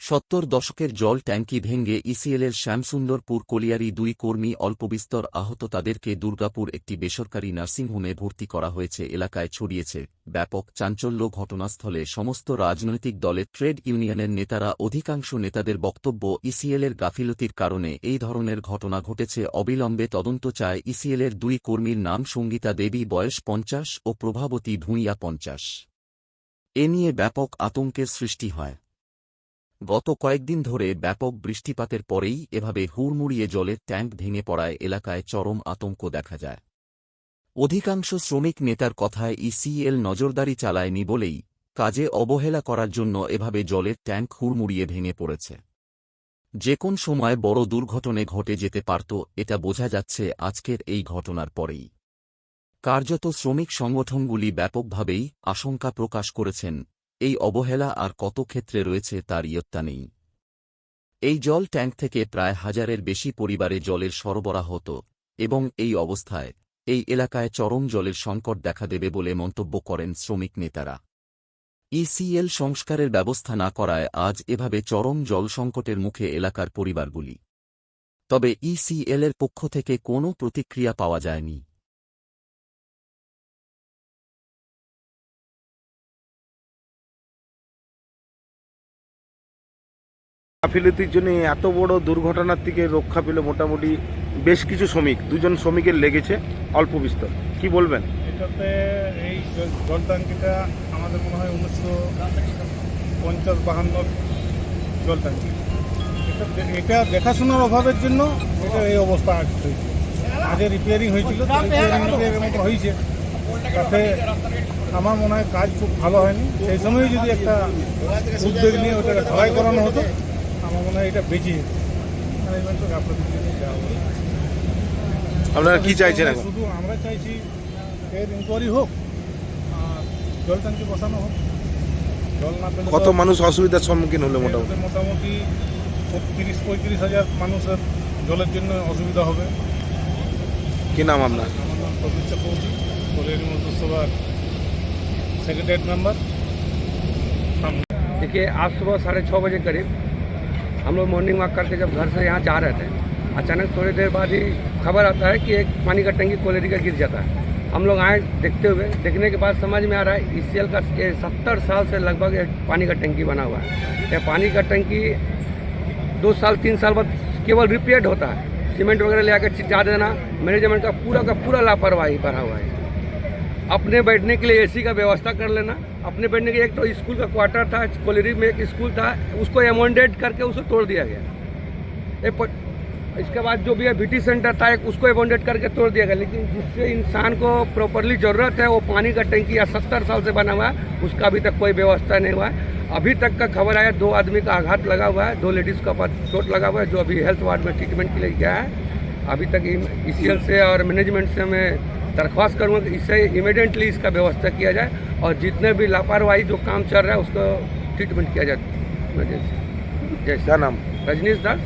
70 দশকের জল ট্যাঙ্কি ভেঙে ইসিএলের শ্যামসুন্দরপুর কলিয়ারি 2 কর্মী অল্পবিস্তর আহত, তাদেরকে দুর্গাপুর একটি বেসরকারি নার্সিংহোমে ভর্তি করা হয়েছে। এলাকায় ছড়িয়েছে ব্যাপক চাঞ্চল্য। ঘটনাস্থলে সমস্ত রাজনৈতিক দলের ট্রেড ইউনিয়নের নেতারা। অধিকাংশ নেতাদের বক্তব্য, ইসিএলের গাফিলতির কারণে এই ধরনের ঘটনা ঘটেছে। অবিলম্বে তদন্ত চায় ইসিএলের 2 কর্মীর নাম সঙ্গীতা দেবী বয়স 50 ও প্রভাবতী ভূঁইয়া 50। এ নিয়ে ব্যাপক আতঙ্কের সৃষ্টি হয়। গত কয়েকদিন ধরে ব্যাপক বৃষ্টিপাতের পরেই এভাবে হুড়মুড়িয়ে জলের ট্যাঙ্ক ভেঙে পড়ায় এলাকায় চরম আতঙ্ক দেখা যায়। অধিকাংশ শ্রমিক নেতার কথায় ইসিএল নজরদারি চালায়নি বলেই কাজে অবহেলা করার জন্য এভাবে জলের ট্যাঙ্ক হুড়মুড়িয়ে ভেঙে পড়েছে। যে কোন সময় বড় দুর্ঘটনা ঘটে যেতে পারত, এটা বোঝা যাচ্ছে আজকের এই ঘটনার পরেই। কার্যত শ্রমিক সংগঠনগুলি ব্যাপকভাবেই আশঙ্কা প্রকাশ করেছেন, এই অবহেলা আর কত ক্ষেত্রে রয়েছে তার ইয়ত্তা নেই। এই জল ট্যাঙ্ক থেকে প্রায় 1000-এর বেশি পরিবারে জলের সরবরাহ হতো এবং এই অবস্থায় এই এলাকায় চরম জলের সংকট দেখা দেবে বলে মন্তব্য করেন শ্রমিক নেতারা। ইসিএল সংস্কারের ব্যবস্থা না করায় আজ এভাবে চরম জল সংকটের মুখে এলাকার পরিবারগুলি। তবে ইসিএলের পক্ষ থেকে কোনো প্রতিক্রিয়া পাওয়া যায়নি। গাফিলতির জন্য এত বড় দুর্ঘটনার থেকে রক্ষা পেল মোটামুটি বেশ কিছু শ্রমিক, 2 জন শ্রমিকের লেগেছে অল্প বিস্তর। কি বলবেন? এটাতে এই জল ট্যাঙ্কিটা আমাদের মনে হয় 1950-52 জল ট্যাঙ্কি। এটা দেখাশোনার অভাবের জন্য এটা এই অবস্থা হয়েছে। আগে রিপেয়ারিং হয়েছিল, রিপেয়ারিং মতো হয়েছে, তাতে আমার মনে হয় কাজ খুব ভালো হয়নি। সেই সময় যদি একটা উদ্যোগ নিয়ে ওটাকে ঢালাই করানো হতো, আমার মনে হয় এটা বেঁচে যেত। ম্যানেজমেন্ট তো গাফলতির জন্য যাওয়া হবে। আপনারা কি চাইছেন? শুধু আমরা চাইছি এর ইনকোয়ারি হোক আর জল ট্যাঙ্কি বসানো হোক। জল না পেলে কত মানুষ অসুবিধার সম্মুখীন হলো? মোটামুটি 30-35 হাজার মানুষের জলের জন্য অসুবিধা হবে। কি নাম আপনার? আমার নাম প্রবীর চক্রবর্তী, কলিয়ারি মন্ত্রিসভার सेक्रेटरीट मेंबर। देखिए, आज सुबह 6:30 बजे करीब हम लोग मॉर्निंग वॉक करके जब घर से यहाँ जा रहे थे, अचानक थोड़ी देर बाद ही खबर आता है कि एक पानी का टंकी कोलेरी का गिर जाता है। हम लोग आए, देखने के बाद समझ में आ रहा है इसीएल का 70 साल से लगभग एक पानी का टंकी बना हुआ है। यह पानी का टंकी 2-3 साल बाद केवल रिपेयर्ड होता है। सीमेंट वगैरह ले आकर चिपका देना, मैनेजमेंट का पूरा लापरवाही भरा हुआ है। अपने बैठने के लिए एसी का व्यवस्था कर लेना। अपने बैठने के एक तो स्कूल का क्वार्टर था, कोलेरी में एक स्कूल था, उसको एमोंडेड करके उसे तोड़ दिया गया। इसके बाद जो भी है बीटी सेंटर था, एक उसको एमोंडेड करके तोड़ दिया गया। लेकिन जिससे इंसान को प्रॉपरली ज़रूरत है, वो पानी का टंकी या 70 साल से बना हुआ है, उसका अभी तक कोई व्यवस्था नहीं हुआ है। अभी तक का खबर आया 2 आदमी का आघात लगा हुआ है, 2 लेडीज़ का चोट लगा हुआ है, जो अभी हेल्थ वार्ड में ट्रीटमेंट के लिए गया है। अभी तक इसीएल से और मैनेजमेंट से हमें दरख्वास्त करूँगा कि इससे इमीडिएटली इसका व्यवस्था किया जाए और जितने भी लापरवाही जो काम चल रहा है उसको ट्रीटमेंट किया जाए। क्या नाम? रजनीश दास।